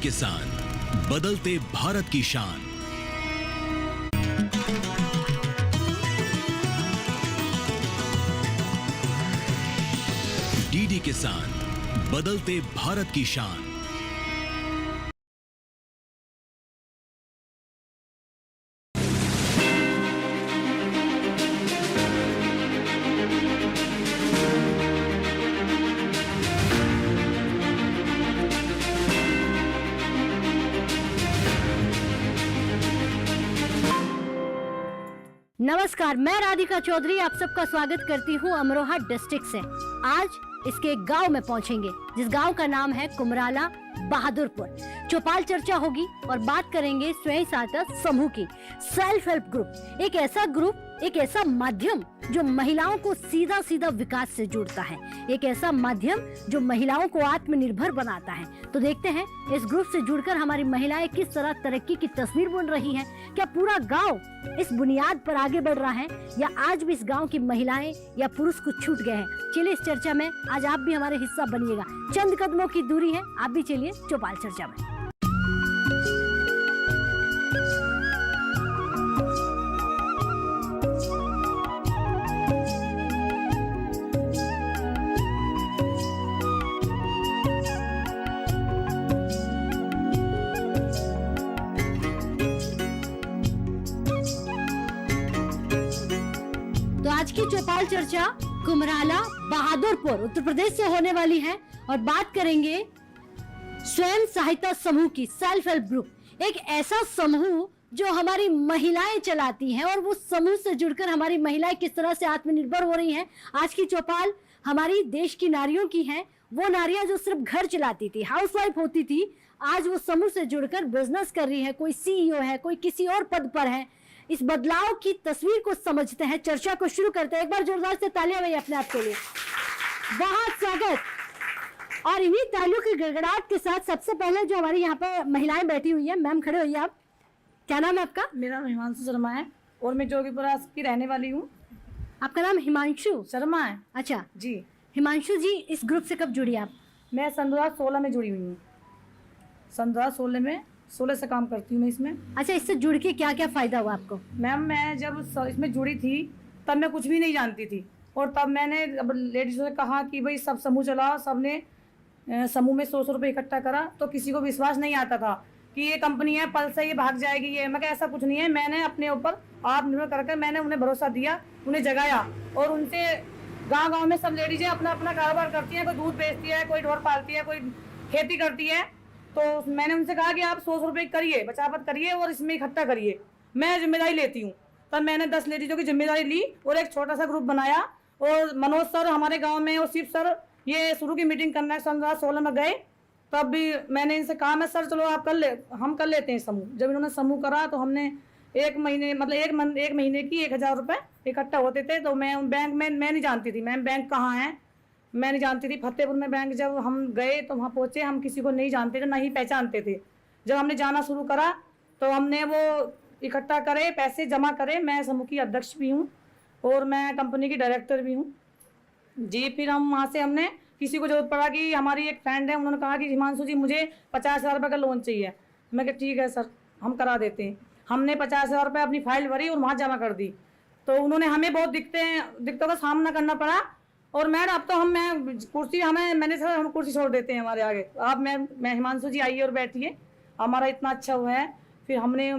किसान, बदलते भारत की शान। डीडी किसान, बदलते भारत की शान। नमस्कार, मैं राधिका चौधरी आप सबका स्वागत करती हूँ अमरोहा डिस्ट्रिक्ट से। आज इसके एक गांव में पहुंचेंगे जिस गांव का नाम है कुमराला बहादुरपुर। चौपाल चर्चा होगी और बात करेंगे स्वयं सहायता समूह की। सेल्फ हेल्प ग्रुप एक ऐसा ग्रुप, एक ऐसा माध्यम जो महिलाओं को सीधा सीधा विकास से जोड़ता है, एक ऐसा माध्यम जो महिलाओं को आत्मनिर्भर बनाता है। तो देखते हैं इस ग्रुप से जुड़कर हमारी महिलाएं किस तरह तरक्की की तस्वीर बुन रही हैं। क्या पूरा गांव इस बुनियाद पर आगे बढ़ रहा है या आज भी इस गांव की महिलाएं या पुरुष कुछ छूट गए हैं। चलिए इस चर्चा में आज आप भी हमारे हिस्सा बनिएगा। चंद कदमों की दूरी है, आप भी चलिए चौपाल चर्चा में। तो आज की चौपाल चर्चा कुमराला बहादुरपुर उत्तर प्रदेश से होने वाली है और बात करेंगे स्वयं सहायता समूह की। सेल्फ हेल्प ग्रुप एक ऐसा समूह जो हमारी महिलाएं चलाती हैं और वो समूह से जुड़कर हमारी महिलाएं किस तरह से आत्मनिर्भर हो रही हैं। आज की चौपाल हमारी देश की नारियों की है। वो नारियां जो सिर्फ घर चलाती थी, हाउसवाइफ होती थी, आज वो समूह से जुड़कर बिजनेस कर रही है। कोई सीईओ है, कोई किसी और पद पर है। इस बदलाव की तस्वीर को समझते हैं, चर्चा को शुरू करते हैं। एक बार जोरदार से तालियां बजाइए अपने आप के लिए। बहुत स्वागत। और इन्हीं तालियों की गड़गड़ाहट के साथ सबसे पहले जो हमारी यहाँ पर महिलाएं बैठी हुई हैं, मैम खड़े होइए आप। क्या नाम है आपका? मेरा नाम हिमांशु शर्मा है और मैं जोगीपुरा की रहने वाली हूँ। आपका नाम हिमांशु शर्मा है? अच्छा जी। हिमांशु जी, इस ग्रुप से कब जुड़ी आप? मैं सन 2016 में जुड़ी हुई हूँ। सन 2016 में 16 से काम करती हूँ मैं इसमें। अच्छा, इससे जुड़ के क्या क्या फायदा हुआ आपको? मैम मैं जब इसमें जुड़ी थी तब मैं कुछ भी नहीं जानती थी और तब मैंने अब लेडीज़ों से कहा कि भाई सब समूह चलाओ। सब ने समूह में 100 रुपये इकट्ठा करा तो किसी को विश्वास नहीं आता था कि ये कंपनी है, पल से ये भाग जाएगी। ये मैं ऐसा कुछ नहीं है। मैंने अपने ऊपर आत्मनिर्भर करके मैंने उन्हें भरोसा दिया, उन्हें जगाया और उनसे गाँव में सब लेडीजें अपना अपना कारोबार करती हैं। कोई दूध बेचती है, कोई ढोर पालती है, कोई खेती करती है। तो मैंने उनसे कहा कि आप 100 रुपये करिए, बचावट करिए और इसमें इकट्ठा करिए, मैं जिम्मेदारी लेती हूँ। तब मैंने 10 लेडीजों की जिम्मेदारी ली और एक छोटा सा ग्रुप बनाया और मनोज सर हमारे गांव में और शिव सर ये शुरू की मीटिंग करना है। सन 2016 में गए तब भी मैंने इनसे कहा, मैं सर चलो आप हम कर लेते हैं समूह। जब इन्होंने समूह करा तो हमने एक महीने मतलब एक महीने की 1000 रुपये इकट्ठा होते थे। तो मैं बैंक में मैं नहीं जानती थी, मैम बैंक कहाँ है मैं नहीं जानती थी। फतेहपुर में बैंक जब हम गए तो वहाँ पहुँचे, हम किसी को नहीं जानते थे, ना ही पहचानते थे। जब हमने जाना शुरू करा तो हमने वो इकट्ठा करे, पैसे जमा करे। मैं समूह की अध्यक्ष भी हूँ और मैं कंपनी की डायरेक्टर भी हूँ जी। फिर हम वहाँ से हमने किसी को जरूरत पड़ा कि हमारी एक फ्रेंड है, उन्होंने कहा कि हिमांशु जी मुझे 50,000 रुपये का लोन चाहिए। मैं कहा ठीक है सर, हम करा देते हैं। हमने 50,000 रुपये अपनी फाइल भरी और वहाँ जमा कर दी। तो उन्होंने हमें बहुत दिक्कतों का सामना करना पड़ा और मैडम अब तो हम कुर्सी छोड़ देते हैं हमारे आगे। आप मैं हिमांशु जी आइए और बैठिए, हमारा इतना अच्छा हुआ है। फिर हमने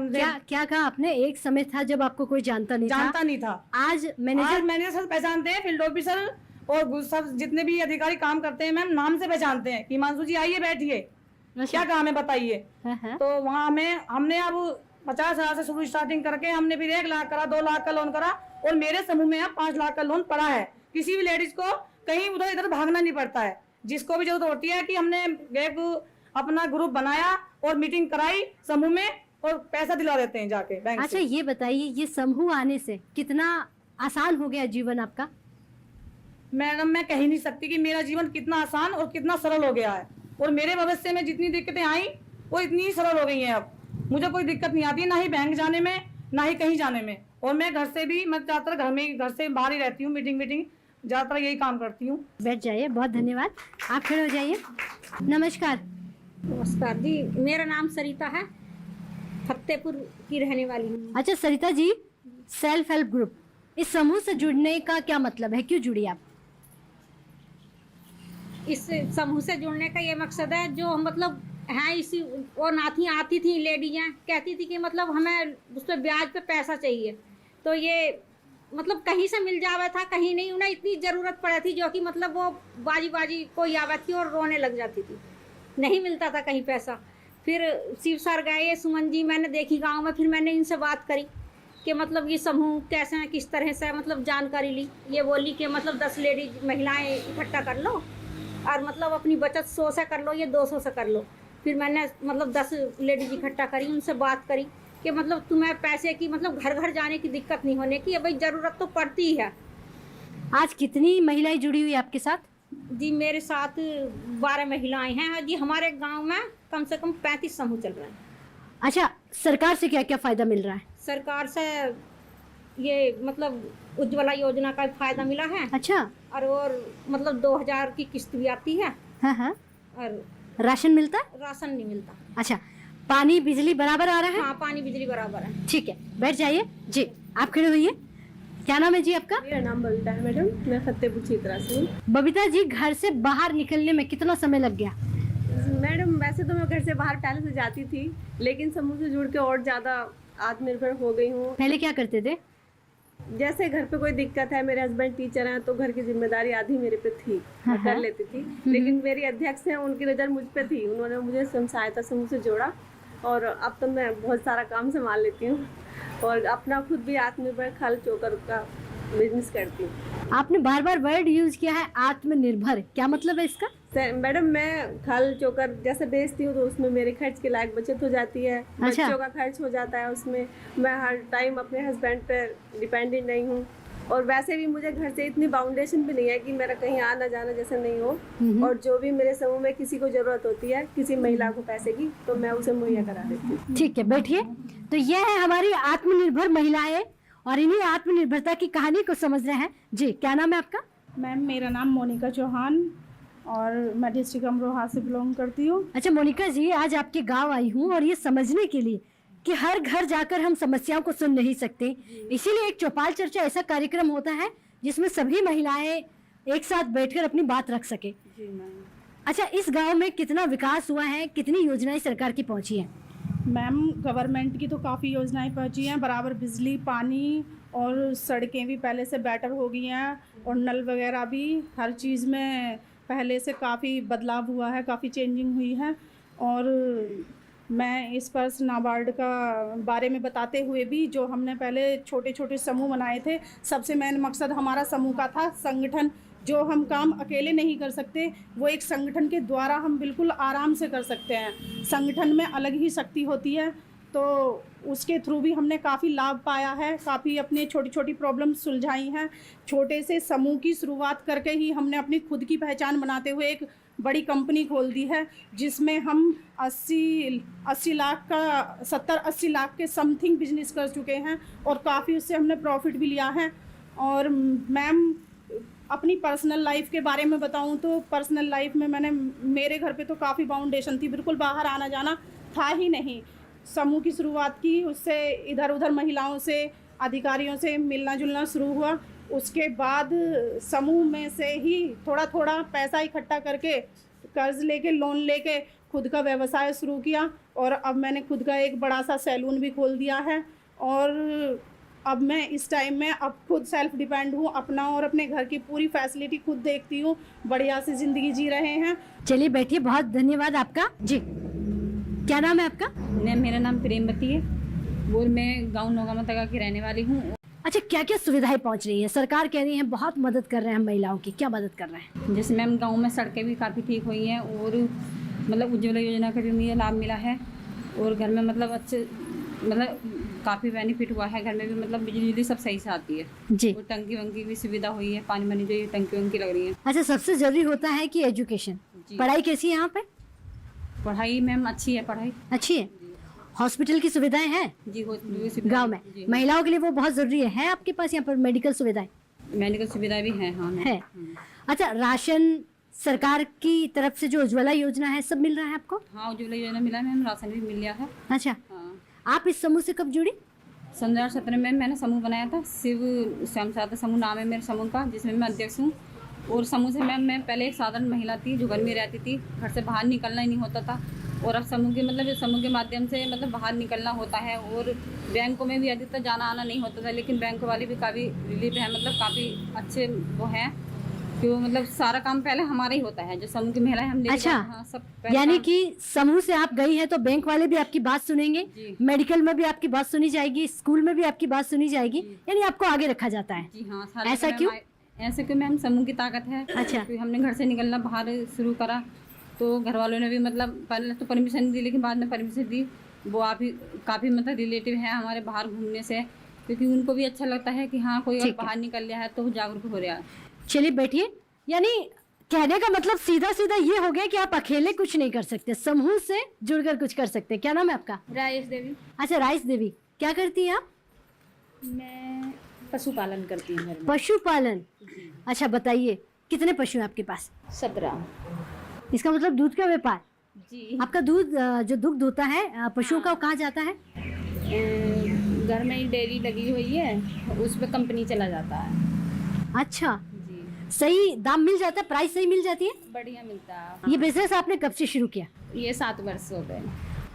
क्या कहा आपने? एक समय था जब आपको कोई जानता नहीं था। आज मैनेजर सब पहचानते हैं, फील्ड ऑफिसर और सब जितने भी अधिकारी काम करते हैं मैम नाम से पहचानते हैं कि हिमांशु जी आइए बैठिए, क्या काम है बताइए। तो वहाँ हमने अब 50,000 से शुरू स्टार्टिंग करके हमने फिर 1 लाख करा, 2 लाख का लोन करा और मेरे समूह में अब 5 लाख का लोन पड़ा है। किसी भी लेडीज को कहीं उधर इधर भागना नहीं पड़ता है। जिसको भी जरूरत होती है कि हमने एक अपना ग्रुप बनाया और मीटिंग कराई समूह में और पैसा दिला देते हैं जाके बैंक से। अच्छा ये बताइए, ये समूह आने से कितना आसान हो गया जीवन आपका? मैडम मैं कह ही नहीं सकती कि मेरा जीवन कितना आसान और कितना सरल हो गया है और मेरे भविष्य में जितनी दिक्कतें आई वो इतनी सरल हो गई हैं। अब मुझे कोई दिक्कत नहीं आती, ना ही बैंक जाने में ना ही कहीं जाने में। और मैं घर से भी, मैं ज़्यादातर घर से बाहर ही रहती हूँ, मीटिंग ज़्यादातर यही काम करती हूँ। बैठ जाइए, बहुत धन्यवाद। आप खड़े हो जाइए। नमस्कार, नमस्कार जी, मेरा नाम सरिता है, फतेहपुर की रहने वाली हूँ। अच्छा Sarita ji, self help group, इस समूह से जुड़ने का क्या मतलब है, क्यों जुड़ी आप? इस समूह से जुड़ने का ये मकसद है, जो मतलब हैं इसी वो नाथी आती थी लेडीज़ें, कहती थी कि मतलब हमें उस पर ब्याज पे पैसा चाहिए, तो ये मतलब कहीं से मिल जावा था, कहीं नहीं, उन्हें इतनी ज़रूरत पड़ी थी जो कि मतलब वो बाजी कोई आवा थी और रोने लग जाती थी, नहीं मिलता था कहीं पैसा। फिर शिव सर गए, सुमन जी मैंने देखी गांव में, फिर मैंने इनसे बात करी कि मतलब ये समूह कैसे हैं, किस तरह से, मतलब जानकारी ली। ये बोली कि मतलब 10 लेडीज महिलाएं इकट्ठा कर लो और मतलब अपनी बचत 100 से कर लो, ये 200 से कर लो। फिर मैंने मतलब 10 लेडीज इकट्ठा करी, उनसे बात करी कि मतलब तुम्हें पैसे की मतलब घर घर जाने की दिक्कत नहीं होने की, भाई ज़रूरत तो पड़ती है। आज कितनी महिलाएं जुड़ी हुई आपके साथ? जी मेरे साथ 12 महिलाएं हैं जी। हमारे गांव में कम से कम 35 समूह चल रहे हैं। अच्छा, सरकार से क्या क्या फायदा मिल रहा है? सरकार से ये मतलब उज्ज्वला योजना का फायदा मिला है। अच्छा। और मतलब 2000 की किस्त भी आती है। हाँ। और राशन मिलता है? राशन नहीं मिलता। अच्छा, पानी बिजली बराबर आ रहा है? हाँ, पानी बिजली बराबर है। ठीक है, बैठ जाइए जी। आप खड़े होइए। क्या नाम है जी आपका? मेरा नाम बबीता है मैडम, मैं फतेहपुर क्षेत्र से हूँ। बबीता जी, घर से बाहर निकलने में कितना समय लग गया? मैडम वैसे तो मैं घर से बाहर पहले से जाती थी, लेकिन समूह से जुड़ के और ज़्यादा आत्मनिर्भर हो गई हूँ। पहले क्या करते थे? जैसे घर पे कोई दिक्कत है, मेरे हस्बैंड टीचर हैं, तो घर की जिम्मेदारी आधी मेरे पे थी, मैं कर लेती थी। लेकिन मेरी अध्यक्ष हैं, उनकी नज़र मुझ पे थी, उन्होंने मुझे स्वयं सहायता समूह से जोड़ा और अब तो मैं बहुत सारा काम संभाल लेती हूँ और अपना खुद भी आत्मनिर्भर खल चोकर का बिजनेस करती हूँ। आपने बार बार वर्ड यूज किया है आत्मनिर्भर, क्या मतलब है इसका? मैडम मैं खल चोकर जैसे बेचती हूँ तो उसमें मेरे खर्च के लायक बचत हो जाती है। अच्छा। बच्चों का खर्च हो जाता है उसमें, मैं हर टाइम अपने हस्बैंड पर डिपेंडेंट नहीं हूँ और वैसे भी मुझे घर से इतनी बाउंडेशन भी नहीं है कि मेरा कहीं आना जाना जैसे नहीं हो। और जो भी मेरे समूह में किसी को जरूरत होती है, किसी महिला को पैसे की, तो मैं उसे मुहैया करा देती हूँ। ठीक है, बैठिए। तो यह है हमारी आत्मनिर्भर महिलाएं और इन्हीं आत्मनिर्भरता की कहानी को समझ रहे हैं जी। क्या नाम है आपका? मैम मेरा नाम मोनिका चौहान और मैं डिस्ट्रिक्ट अमरोहा से बिलोंग करती हूँ। अच्छा मोनिका जी, आज आपके गांव आई हूँ और ये समझने के लिए कि हर घर जाकर हम समस्याओं को सुन नहीं सकते, इसीलिए एक चौपाल चर्चा ऐसा कार्यक्रम होता है जिसमें सभी महिलाएं एक साथ बैठकर अपनी बात रख सके। जी मैम। अच्छा, इस गांव में कितना विकास हुआ है, कितनी योजनाएं सरकार की पहुंची हैं? मैम गवर्नमेंट की तो काफ़ी योजनाएं पहुंची हैं, बराबर बिजली, पानी और सड़कें भी पहले से बेटर हो गई हैं और नल वगैरह भी, हर चीज़ में पहले से काफ़ी बदलाव हुआ है, काफ़ी चेंजिंग हुई है। और मैं इस पर नाबार्ड का बारे में बताते हुए भी, जो हमने पहले छोटे छोटे समूह बनाए थे, सबसे मेन मकसद हमारा समूह का था संगठन। जो हम काम अकेले नहीं कर सकते, वो एक संगठन के द्वारा हम बिल्कुल आराम से कर सकते हैं। संगठन में अलग ही शक्ति होती है, तो उसके थ्रू भी हमने काफ़ी लाभ पाया है, काफ़ी अपने छोटी छोटी प्रॉब्लम सुलझाई हैं। छोटे से समूह की शुरुआत करके ही हमने अपनी खुद की पहचान बनाते हुए एक बड़ी कंपनी खोल दी है, जिसमें हम 80 लाख का 70-80 लाख के समथिंग बिजनेस कर चुके हैं और काफ़ी उससे हमने प्रॉफिट भी लिया है। और मैम अपनी पर्सनल लाइफ के बारे में बताऊं तो पर्सनल लाइफ में मेरे घर पे तो काफ़ी बाउंडेशन थी, बिल्कुल बाहर आना जाना था ही नहीं। समूह की शुरुआत की, उससे इधर उधर महिलाओं से, अधिकारियों से मिलना जुलना शुरू हुआ। उसके बाद समूह में से ही थोड़ा थोड़ा पैसा इकट्ठा करके, कर्ज लेके, लोन लेके खुद का व्यवसाय शुरू किया और अब मैंने खुद का एक बड़ा सा सैलून भी खोल दिया है। और अब मैं इस टाइम में अब खुद सेल्फ डिपेंड हूँ, अपना और अपने घर की पूरी फैसिलिटी खुद देखती हूँ, बढ़िया से ज़िंदगी जी रहे हैं। चलिए बैठिए, बहुत धन्यवाद आपका जी। क्या नाम है आपका? मेरा नाम प्रेमवती है और मैं गाँव नौगामा की रहने वाली हूँ। अच्छा, क्या क्या सुविधाएं पहुंच रही हैं? सरकार कह रही है बहुत मदद कर रहे हैं हम महिलाओं की, क्या मदद कर रहे हैं? जैसे मैम गाँव में सड़कें भी काफ़ी ठीक हुई हैं और मतलब उज्ज्वला योजना का भी मुझे लाभ मिला है और घर में मतलब अच्छे मतलब काफ़ी बेनिफिट हुआ है। घर में भी मतलब बिजली सब सही से आती है जी। और टंकी वंकी भी सुविधा हुई है, पानी वानी जो ये टंकी वंकी लग रही है। अच्छा, सबसे जरूरी होता है कि एजुकेशन, पढ़ाई कैसी है यहाँ पे? पढ़ाई मैम अच्छी है, पढ़ाई अच्छी है। हॉस्पिटल की सुविधाएं हैं जी गांव में? महिलाओं के लिए वो बहुत जरूरी है आपके पास यहाँ पर मेडिकल सुविधाएं? मेडिकल सुविधा भी है। हाँ है। अच्छा, राशन सरकार की तरफ से जो उज्ज्वला योजना है सब मिल रहा है आपको? हाँ, उज्ज्वला योजना मिला है मैम, राशन भी मिल गया है। अच्छा, हाँ, आप इस समूह से कब जुड़ी? सन 2017 में मैंने समूह बनाया था, शिव स्वयं सहायता समूह नाम है मेरे समूह का, जिसमें मैं अध्यक्ष हूँ। और समूह से मैं पहले एक साधारण महिला थी जो घर में रहती थी, घर से बाहर निकलना ही नहीं होता था। और अब समूह के मतलब इस समूह के माध्यम से मतलब बाहर निकलना होता है, और बैंकों में भी अधिकतर जाना आना नहीं होता था, लेकिन बैंक वाले भी काफ़ी रिलीफ है, मतलब काफ़ी अच्छे वो हैं कि वो मतलब सारा काम पहले हमारा ही होता है, जो समूह की महिलाएं हम अच्छा, हाँ, सब पहले यानी काम- कि समूह से आप गई हैं तो बैंक वाले भी आपकी बात सुनेंगे, जी। मेडिकल में भी आपकी बात सुनी जाएगी, स्कूल में भी आपकी बात सुनी जाएगी, यानी आपको आगे रखा जाता है। जी हाँ, ऐसा क्यों? ऐसे क्यों मैम, समूह की ताकत है। अच्छा। फिर हमने घर से निकलना बाहर शुरू करा, तो घर वालों ने भी मतलब पहले तो परमिशन दी, लेकिन बाद में परमिशन दी। वो आप ही काफ़ी मतलब रिलेटिव है हमारे बाहर घूमने से, क्योंकि उनको भी अच्छा लगता है कि हाँ कोई और ठीक है। बाहर निकल गया है तो वो जागरूक हो रहा है। चलिए बैठिए। यानी कहने का मतलब सीधा सीधा ये हो गया कि आप अकेले कुछ नहीं कर सकते, समूह से जुड़कर कुछ कर सकते। क्या नाम है आपका? राजेश देवी। अच्छा, राइस देवी, क्या करती हैं आप? मैं पशुपालन करती हूँ घर में। पशुपालन। अच्छा बताइए, कितने पशु हैं आपके पास? 17। इसका मतलब दूध का व्यापार। जी। आपका दूध जो दुग्ध होता है पशुओं का, वो कहाँ जाता है? घर में ही डेयरी लगी हुई है, उस पर कंपनी चला जाता है। अच्छा, जी। सही दाम मिल जाता है, प्राइस सही मिल जाती है? बढ़िया मिलता है। ये बिजनेस आपने कब से शुरू किया? ये 7 वर्ष हो गए।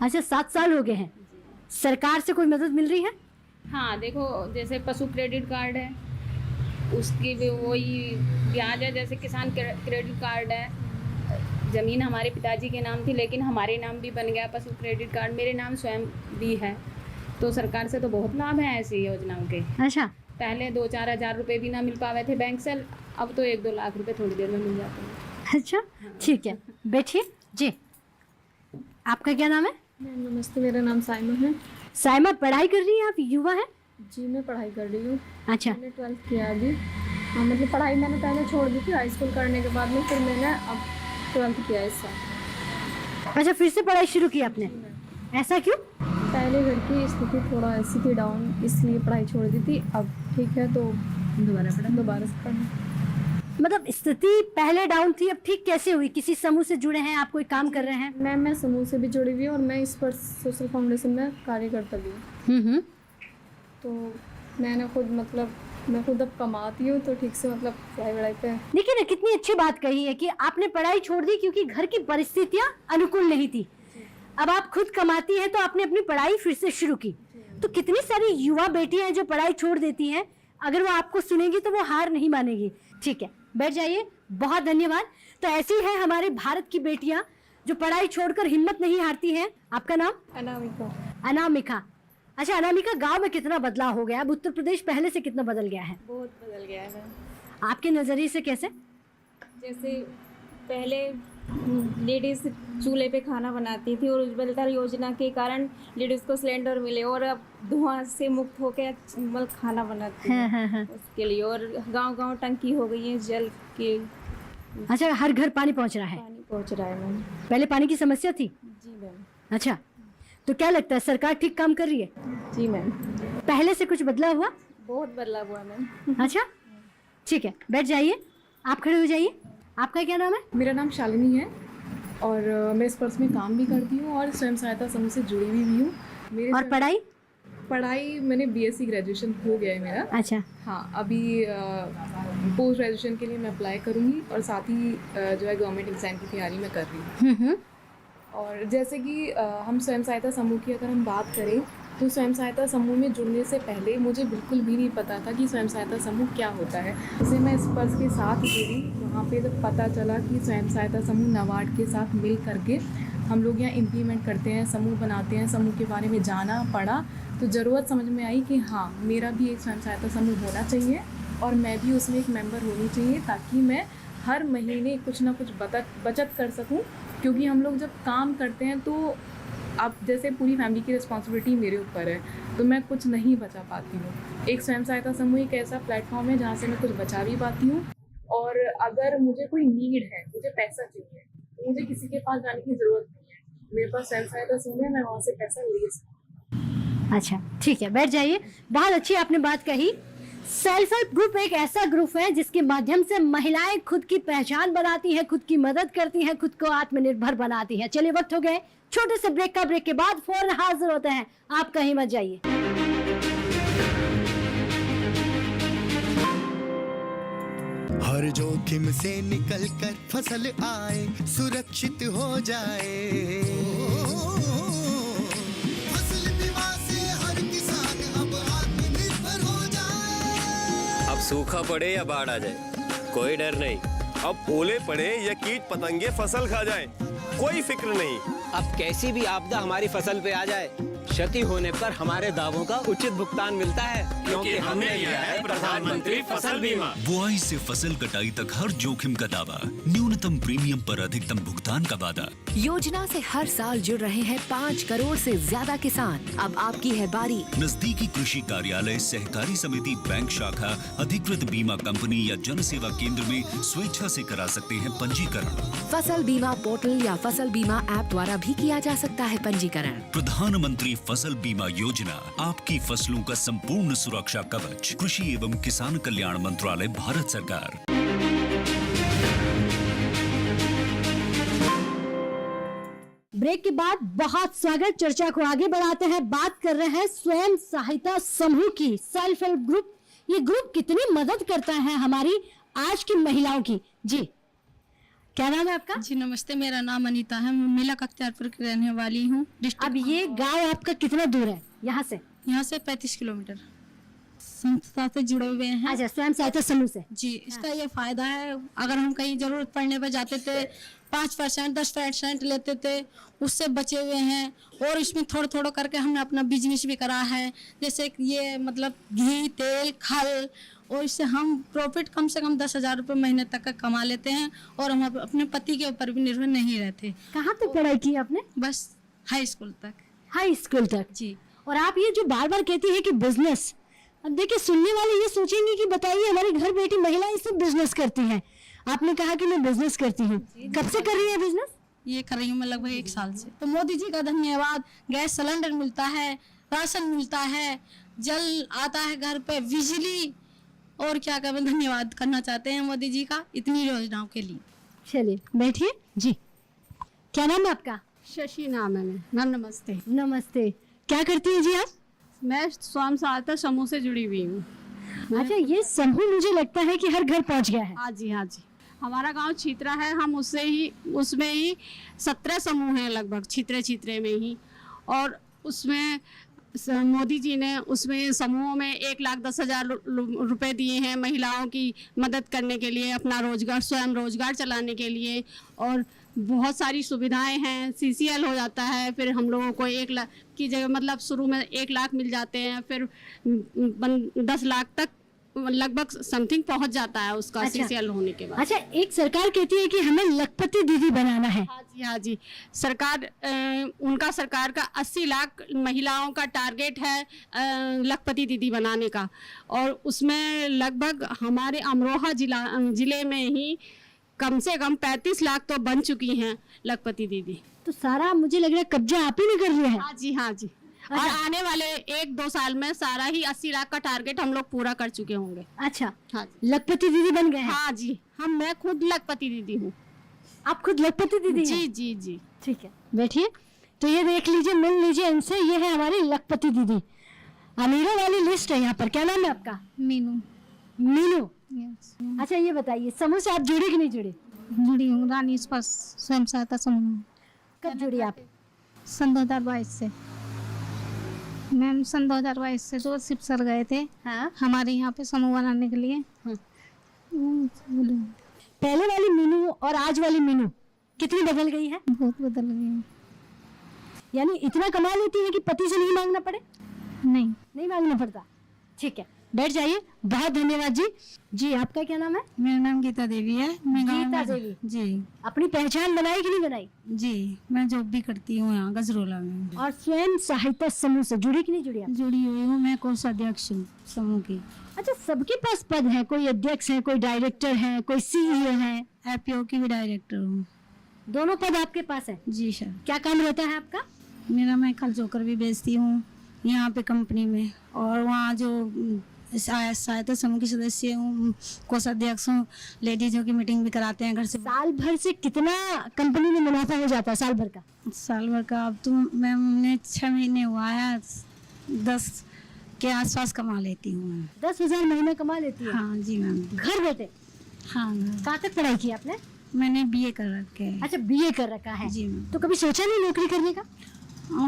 अच्छा, 7 साल हो गए हैं। सरकार से कोई मदद मिल रही है? हाँ देखो, जैसे पशु क्रेडिट कार्ड है, उसकी भी वही ब्याज है। जैसे किसान क्रेडिट कार्ड है, ज़मीन हमारे पिताजी के नाम थी, लेकिन हमारे नाम भी बन गया पशु क्रेडिट कार्ड, मेरे नाम स्वयं भी है। तो सरकार से तो बहुत लाभ है ऐसी योजनाओं के। अच्छा, पहले 2-4 हज़ार रुपये भी ना मिल पावे थे बैंक से, अब तो 1-2 लाख रुपए थोड़ी देर में मिल जाते हैं। अच्छा, ठीक है, बैठिए जी। आपका क्या नाम है? नमस्ते, मेरा नाम साइमा है। साइमा, पढ़ाई कर रही है आप? युवा है? जी, मैं पढ़ाई कर रही हूँ। अच्छा, मैंने 12th किया अभी। हाँ, मतलब पढ़ाई मैंने पहले छोड़ दी थी हाई स्कूल करने के बाद में, फिर मैंने अब 12th किया इस साल। अच्छा, फिर से पढ़ाई शुरू की आपने? ऐसा क्यों? पहले घर की स्थिति थोड़ा ऐसी थी डाउन, इसलिए पढ़ाई छोड़ दी थी। अब ठीक है तो दोबारा से पढ़ना। मतलब स्थिति पहले डाउन थी, अब ठीक कैसे हुई? किसी समूह से जुड़े हैं आप, कोई काम कर रहे हैं? मैं समूह से भी जुड़ी हुई हूँ और मैं इस पर सोशल फाउंडेशन में कार्यकर्ता भी हूँ। तो मैंने खुद मतलब मैं खुद अब कमाती हूँ, तो ठीक से मतलब पढ़ाई वढ़ाई पे। देखिए ना, कितनी अच्छी बात कही है कि आपने पढ़ाई छोड़ दी क्योंकि घर की परिस्थितियां अनुकूल नहीं थी। अब आप खुद कमाती हैं तो आपने अपनी पढ़ाई फिर से शुरू की। तो कितनी सारी युवा बेटियां हैं जो पढ़ाई छोड़ देती हैं, अगर वो आपको सुनेगी तो वो हार नहीं मानेगी। ठीक है, बैठ जाइए, बहुत धन्यवाद। तो ऐसी है हमारे भारत की बेटियां जो पढ़ाई छोड़कर हिम्मत नहीं हारती हैं। आपका नाम? अनामिका। अनामिका। अच्छा अनामिका, गांव में कितना बदलाव हो गया? अब उत्तर प्रदेश पहले से कितना बदल गया है? बहुत बदल गया है। आपके नज़रिए से कैसे? जैसे पहले लेडीज़ चूल्हे पे खाना बनाती थी और उज्ज्वला योजना के कारण लेडीज़ को सिलेंडर मिले और अब धुआं से मुक्त होकर मतलब खाना बनाती है उसके लिए। और गांव-गांव टंकी हो गई है जल की। अच्छा, हर घर पानी पहुंच रहा है? पानी पहुंच रहा है मैम। पहले पानी की समस्या थी? जी मैम। अच्छा, तो क्या लगता है सरकार ठीक काम कर रही है? जी मैम, पहले से कुछ बदला हुआ? बहुत बदलाव हुआ मैम। अच्छा, ठीक है, बैठ जाइए, आप खड़े हो जाइए। आपका क्या नाम है? मेरा नाम शालिनी है और मैं इस पर्स में काम भी करती हूँ और स्वयं सहायता समूह से जुड़ी हुई भी हूँ। मेरे और पढ़ाई मैंने BSc ग्रेजुएशन हो गया है मेरा। अच्छा, हाँ, अभी पोस्ट ग्रेजुएशन के लिए मैं अप्लाई करूँगी और साथ ही जो है गवर्नमेंट एग्ज़ाम की तैयारी मैं कर रही हूँ। और जैसे कि हम स्वयं सहायता समूह की अगर हम बात करें तो स्वयं सहायता समूह में जुड़ने से पहले मुझे बिल्कुल भी नहीं पता था कि स्वयं सहायता समूह क्या होता है। जैसे मैं इस पर्स के साथ जुड़ी, वहाँ पे जब पता चला कि स्वयं सहायता समूह नाबार्ड के साथ मिल करके हम लोग यहाँ इम्प्लीमेंट करते हैं, समूह बनाते हैं, समूह के बारे में जाना पड़ा, तो ज़रूरत समझ में आई कि हाँ, मेरा भी एक स्वयं सहायता समूह होना चाहिए और मैं भी उसमें एक मेंबर होनी चाहिए, ताकि मैं हर महीने कुछ ना कुछ बचत कर सकूं। क्योंकि हम लोग जब काम करते हैं तो अब जैसे पूरी फैमिली की रिस्पॉन्सिबिलिटी मेरे ऊपर है, तो मैं कुछ नहीं बचा पाती हूँ। एक स्वयं सहायता समूह एक ऐसा प्लेटफॉर्म है जहाँ से मैं कुछ बचा भी पाती हूँ। और अगर मुझे कोई नीड है, मुझे पैसा चाहिए, तो मुझे किसी के पास जाने की ज़रूरत नहीं है, मेरे पास स्वयं सहायता समूह है, मैं वहाँ से पैसा ले सकती हूँ। अच्छा, ठीक है, बैठ जाइए। बहुत अच्छी आपने बात कही। सेल्फ हेल्प ग्रुप एक ऐसा ग्रुप है जिसके माध्यम से महिलाएं खुद की पहचान बनाती हैं, खुद की मदद करती हैं, खुद को आत्मनिर्भर बनाती हैं। चलिए वक्त हो गए छोटे से ब्रेक का। ब्रेक के बाद फौरन हाजिर होते हैं, आप कहीं मत जाइए। हर जोखिम से निकल कर फसल आए, सुरक्षित हो जाए। फसल बीमा से हर किसान अब आत्मनिर्भर हो जाए। अब सूखा पड़े या बाढ़ आ जाए, कोई डर नहीं। अब ओले पड़े या कीट पतंगे फसल खा जाए, कोई फिक्र नहीं। अब कैसी भी आपदा हमारी फसल पे आ जाए, क्षति होने पर हमारे दावों का उचित भुगतान मिलता है, क्योंकि हमने लिया है प्रधानमंत्री फसल बीमा। बुआई से फसल कटाई तक हर जोखिम का दावा, न्यूनतम प्रीमियम पर अधिकतम भुगतान का वादा। योजना से हर साल जुड़ रहे हैं 5 करोड़ से ज्यादा किसान। अब आपकी है बारी। नजदीकी कृषि कार्यालय, सहकारी समिति, बैंक शाखा, अधिकृत बीमा कंपनी या जन सेवा केंद्र में स्वेच्छा से करा सकते हैं पंजीकरण। फसल बीमा पोर्टल या फसल बीमा ऐप द्वारा भी किया जा सकता है पंजीकरण। प्रधानमंत्री फसल बीमा योजना, आपकी फसलों का संपूर्ण सुरक्षा कवच। कृषि एवं किसान कल्याण मंत्रालय, भारत सरकार। ब्रेक के बाद बहुत स्वागत। चर्चा को आगे बढ़ाते हैं। बात कर रहे हैं स्वयं सहायता समूह की, सेल्फ हेल्प ग्रुप। ये ग्रुप कितनी मदद करता है हमारी आज की महिलाओं की। जी, क्या नाम है आपका? जी नमस्ते, मेरा नाम अनीता है, मैं मिला अख्तियारपुर की रहने वाली हूँ। अब ये गांव आपका कितना दूर है यहाँ से? यहाँ से 35 किलोमीटर। संस्था से जुड़े हुए हैं। अच्छा, स्वयं सहायता समूह से। जी, इसका ये फायदा है, अगर हम कहीं जरूरत पड़ने पर जाते थे 5% 10% लेते थे, उससे बचे हुए हैं। और इसमें थोड़ा थोड़ा करके हमने अपना बिजनेस भी करा है, जैसे ये मतलब घी, तेल, खल, और इससे हम प्रॉफिट कम से कम 10,000 रुपये महीने तक का कमा लेते हैं। और हम अपने पति के ऊपर भी निर्भर नहीं रहते। कहाँ तक पढ़ाई की आपने? बस हाई स्कूल तक। हाई स्कूल तक? जी। और आप ये जो बार बार कहती है कि बिजनेस, अब देखिए सुनने वाले ये सोचेंगे कि बताइए हमारी घर बेटी महिलाएं सब बिजनेस करती हैं। आपने कहा कि मैं बिजनेस करती हूँ, कब से कर रही है बिजनेस? ये कर रही हूँ मैं लगभग 1 साल से। तो मोदी जी का धन्यवाद। गैस सिलेंडर मिलता है, राशन मिलता है, जल आता है घर पे, बिजली, और क्या करें, धन्यवाद करना चाहते हैं मोदी जी का इतनी योजनाओं के लिए। चलिए बैठिए। जी, क्या नाम है आपका? शशि नाम है। मैम नमस्ते। नमस्ते। क्या करती हैं जी आप? मैं स्वयं सहायता समूह से जुड़ी हुई हूँ। अच्छा, ये समूह मुझे लगता है कि हर घर पहुँच गया है। हाँ जी, हाँ जी। हमारा गांव छित्रा है, हम उसमें ही 17 समूह हैं लगभग, छित्रे में ही। और उसमें मोदी जी ने उसमें समूहों में 1,10,000 रुपए दिए हैं महिलाओं की मदद करने के लिए, अपना रोजगार, स्वयं रोजगार चलाने के लिए। और बहुत सारी सुविधाएं हैं। CCL हो जाता है, फिर हम लोगों को 1 लाख की जगह मतलब शुरू में 1 लाख मिल जाते हैं, फिर 10 लाख तक लगभग समथिंग पहुंच जाता है उसका। अच्छा। CCL होने के बाद। अच्छा, एक सरकार कहती है कि हमें लखपति दीदी बनाना है। हाँ जी, हाँ जी। उनका सरकार का 80 लाख महिलाओं का टारगेट है लखपति दीदी बनाने का। और उसमें लगभग हमारे अमरोहा जिले में ही कम से कम 35 लाख तो बन चुकी हैं लखपति दीदी। तो सारा मुझे लग रहा है कब्जा आप ही ने कर लिया है। हाँ जी, हाँ जी। और आने वाले 1-2 साल में सारा ही 80 लाख का टारगेट हम लोग पूरा कर चुके होंगे। अच्छा, हाँ, लखपति दीदी बन गए हैं? हाँ जी, मैं खुद लखपति दीदी हूँ। आप खुद लखपति दीदी? जी जी जी। ठीक है, बैठिए। तो ये देख लीजिए, मिल लीजिए इनसे, ये है हमारी लखपति दीदी। अमीरों वाली लिस्ट है यहाँ पर। क्या नाम है आपका? मीनू। मीनू। अच्छा, ये बताइए समूह से आप जुड़ी कि नहीं जुड़ी? जुड़ी हूँ, रानी स्पर्श स्वयं सहायता समूह। कब जुड़ी आप? सन 2022 से। मैम सन 2022 से जो सिपसर गए थे। हाँ? हमारे यहाँ पे समूह बनाने के लिए। हाँ। पहले वाली मीनू और आज वाली मीनू कितनी बदल गई है? बहुत बदल गई है। यानी इतना कमा लेती है कि पति से नहीं मांगना पड़े? नहीं मांगना पड़ता। ठीक है, बैठ जाइए। बहुत धन्यवाद जी। जी, आपका क्या नाम है? मेरा नाम गीता देवी है। गीता देवी जी। अपनी पहचान बनाई कि नहीं बनाई? जी, मैं जॉब भी करती हूँ यहाँ गजरोला में। और स्वयं सहायता समूह से जुड़ी कि नहीं जुड़ी आप? जुड़ी हुई हूँ, मैं कोषाध्यक्ष हूँ समूह की। अच्छा, सबके पास पद है, कोई अध्यक्ष है, कोई डायरेक्टर है, कोई CEO है। FPO की भी डायरेक्टर हूँ। दोनों पद आपके पास है? जी सर। क्या काम रहता है आपका? मैं खल जोकर भी बेचती हूँ यहाँ पे कंपनी में। और वहाँ जो सहायता समूह की सदस्य हूँ, कोषाध्यक्ष हूँ, लेडीजों की मीटिंग भी कराते हैं घर से। साल भर से कितना कंपनी में मुनाफा हो जाता है साल भर का? साल भर का अब तो मैम हमने 6 महीने हुआ है, 10 के आसपास कमा लेती हूँ। 10,000 महीने कमा लेती है? हाँ जी मैम। घर बैठे? हाँ। कहाँ तक पढ़ाई की आपने? मैंने BA कर रखे है। अच्छा, BA कर रखा है जी मैम। तो कभी सोचा नहीं नौकरी करने का?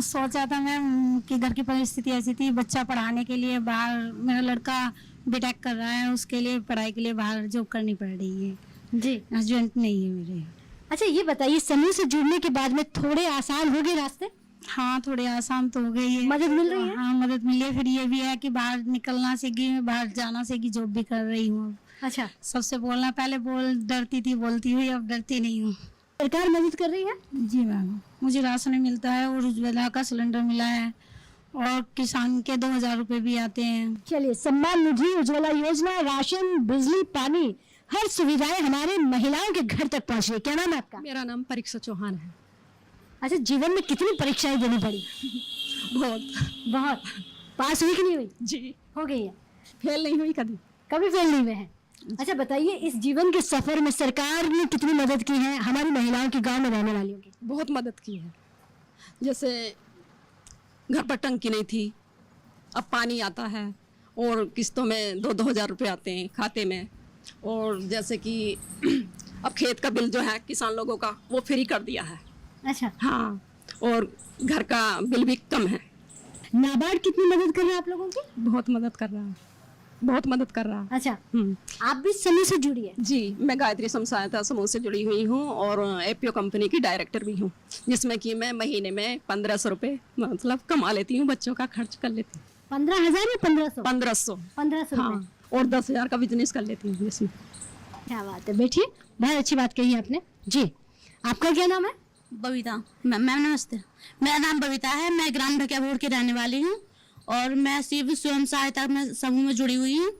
सोचा था मैम कि घर की परिस्थिति ऐसी थी, बच्चा पढ़ाने के लिए बाहर, मेरा लड़का BTech कर रहा है, उसके लिए पढ़ाई के लिए बाहर जॉब करनी पड़ रही है जी। हस्बैंड नहीं है मेरे। अच्छा ये बताइए, समूह से जुड़ने के बाद में थोड़े आसान हो गए रास्ते? हाँ थोड़े आसान तो हो गई है। मदद मिल रही है? हाँ मदद मिली है। फिर ये भी है कि बाहर निकलना सीखी, बाहर जाना सीखी, जॉब भी कर रही हूँ। अच्छा। सबसे बोलना, पहले डरती थी, बोलती हुई, अब डरती नहीं हूँ। सरकार मदद कर रही है? जी मैम, मुझे राशन मिलता है और उज्ज्वला का सिलेंडर मिला है और किसान के 2,000 रुपए भी आते हैं। चलिए, सम्मान निधि, उज्ज्वला योजना, राशन, बिजली, पानी, हर सुविधाएं हमारे महिलाओं के घर तक पहुँच रही है। क्या नाम है आपका? मेरा नाम परीक्षा चौहान है। अच्छा, जीवन में कितनी परीक्षाएं देनी पड़ी? बहुत। पास हुई कि नहीं हुई? जी हो गई है। फेल नहीं हुई कभी। कभी फेल नहीं हुए हैं? अच्छा बताइए, इस जीवन के सफर में सरकार ने कितनी मदद की है हमारी महिलाओं की, गांव में रहने वालियों की? बहुत मदद की है। जैसे घर पर टंकी नहीं थी, अब पानी आता है और किस्तों में 2-2 हज़ार रुपये आते हैं खाते में। और जैसे कि अब खेत का बिल जो है किसान लोगों का, वो फ्री कर दिया है। अच्छा। हाँ, और घर का बिल भी कम है। नाबार्ड कितनी मदद कर रहा है आप लोगों की? बहुत मदद कर रहा है, बहुत मदद कर रहा है। अच्छा, आप भी समूह से जुड़ी है? जी, मैं गायत्री सहायता समूह से जुड़ी हुई हूँ और APO कंपनी की डायरेक्टर भी हूँ, जिसमें कि मैं महीने में 1,500 रुपये मतलब कमा लेती हूँ, बच्चों का खर्च कर लेती हूँ। 15,000 या 1500? 1500। 1500 हाँ, और 10,000 का बिजनेस कर लेती हूँ जिसमें। क्या बात है, बैठिए, बहुत अच्छी बात कही आपने। जी, आपका क्या नाम है? बबीता। मैम नमस्ते, मेरा नाम बबीता है, मैं ग्राम ढकियापुर की रहने वाली हूँ और मैं सिर्फ स्वयं सहायता में समूह में जुड़ी हुई हूँ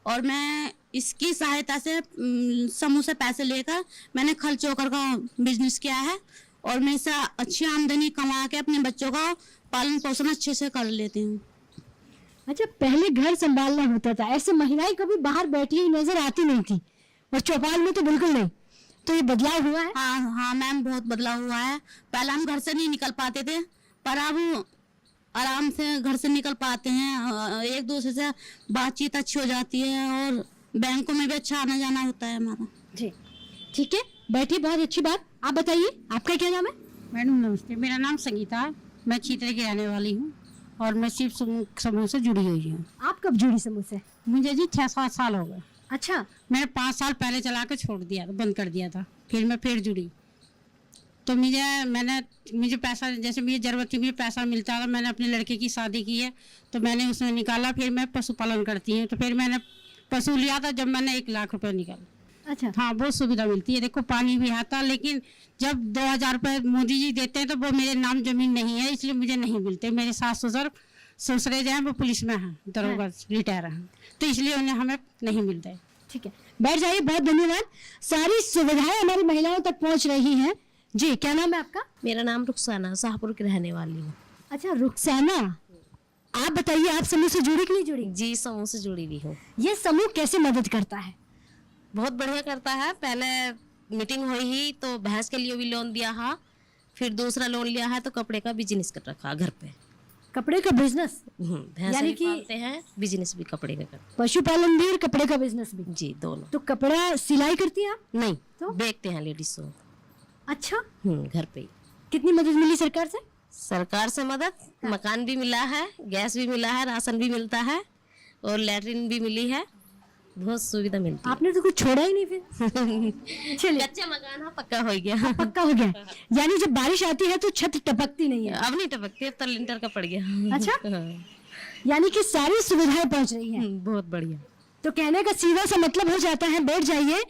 और मैं इसकी सहायता से समूह से पैसे लेकर मैंने खल चोकर का बिजनेस किया है और मैं इससे अच्छी आमदनी कमा के अपने बच्चों का पालन पोषण अच्छे से कर लेती हूँ। अच्छा, पहले घर संभालना होता था, ऐसे महिलाएं कभी बाहर बैठी हुई नजर आती नहीं थी और चौपाल में तो बिल्कुल नहीं, तो ये बदलाव हुआ है? हाँ मैम, बहुत बदलाव हुआ है। पहले हम घर से नहीं निकल पाते थे, पर अब आराम से घर से निकल पाते हैं, एक दूसरे से बातचीत अच्छी हो जाती है और बैंकों में भी अच्छा आना जाना होता है हमारा। जी ठीक है, बैठिए, बहुत अच्छी बात। आप बताइए, आपका क्या नाम है? मैडम नमस्ते, मेरा नाम संगीता है, मैं चीतरे की रहने वाली हूँ और मैं शिव समूह से जुड़ी हुई हूँ। आप कब जुड़ी समूह से? मुझे जी 6-7 साल हो गए। अच्छा। मैंने 5 साल पहले चला के छोड़ दिया था, बंद कर दिया था, फिर मैं फिर जुड़ी। तो मुझे पैसा, जैसे मुझे ज़रूरत थी, मुझे पैसा मिलता था, मैंने अपने लड़के की शादी की है तो मैंने उसमें निकाला। फिर मैं पशुपालन करती हूँ तो फिर मैंने पशु लिया था जब मैंने 1 लाख रुपए निकाला। अच्छा। हाँ, बहुत सुविधा मिलती है। देखो, पानी भी आता, लेकिन जब 2,000 रुपये मोदी जी देते हैं तो वो मेरे नाम जमीन नहीं है, इसलिए मुझे नहीं मिलते। मेरे सास ससुरे जो हैं वो पुलिस में हैं, दरोगा रिटायर हैं, तो इसलिए उन्हें हमें नहीं मिलता है। ठीक है, बैठ जाइए, बहुत धन्यवाद। सारी सुविधाएं हमारी महिलाओं तक पहुंच रही हैं। जी, क्या नाम है आपका? मेरा नाम रुखसाना, शाहपुर की रहने वाली हूँ। अच्छा रुखसाना, आप बताइए, आप समूह से जुड़ी कि नहीं जुड़ी? जी, समूह से जुड़ी हुई हूँ। ये समूह कैसे मदद करता है? बहुत बढ़िया करता है। पहले मीटिंग हुई ही तो भैंस के लिए भी लोन दिया है, फिर दूसरा लोन लिया है तो कपड़े का बिजनेस कर रखा घर पे। कपड़े का बिजनेस? भैंस यानी भी कि पालते हैं, बिजनेस भी कपड़े का करते पशुपालन भी और कपड़े का बिजनेस भी? जी, दोनों। तो कपड़ा सिलाई करती हैं आप? नहीं, तो बेचते हैं लेडीज को। अच्छा। घर पे ही। कितनी मदद मिली सरकार से? सरकार से मदद, मकान भी मिला है, गैस भी मिला है, राशन भी मिलता है और लैट्रिन भी मिली है, बहुत सुविधा मिलती है। आपने तो कुछ छोड़ा ही नहीं फिर। चलिए, कच्चा मकान है, पक्का हो गया। पक्का हो गया, यानी जब बारिश आती है तो छत टपकती नहीं है? अब नहीं टपकती, अब तो लिंटर का पड़ गया। अच्छा, यानी कि सारी सुविधाएं पहुंच रही हैं। बहुत बढ़िया। तो कहने का सीधा सा मतलब हो जाता है, बैठ जाइए,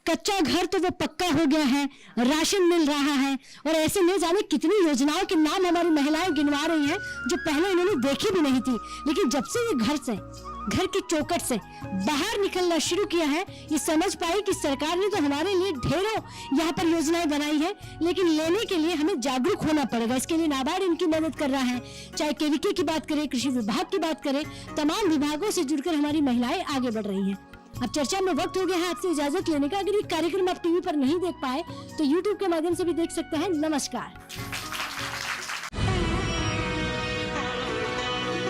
कच्चा घर तो वो पक्का हो गया है, राशन मिल रहा है, और ऐसे नहीं जाने कितनी योजनाओं के नाम हमारी महिलाएं गिनवा रही हैं जो पहले इन्होंने देखी भी नहीं थी। लेकिन जब से ये घर की चौखट से बाहर निकलना शुरू किया है, ये समझ पाई कि सरकार ने तो हमारे लिए ढेरों यहाँ पर योजनाएं बनाई है, लेकिन लेने के लिए हमें जागरूक होना पड़ेगा। इसके लिए नाबार्ड इनकी मदद कर रहा है। चाहे केवीके की बात करें, कृषि विभाग की बात करें, तमाम विभागों से जुड़कर हमारी महिलाएं आगे बढ़ रही हैं। अब चर्चा में वक्त हो गया है आपसे इजाजत लेने का। अगर ये कार्यक्रम आप टीवी पर नहीं देख पाए तो यूट्यूब के माध्यम से भी देख सकते हैं। नमस्कार।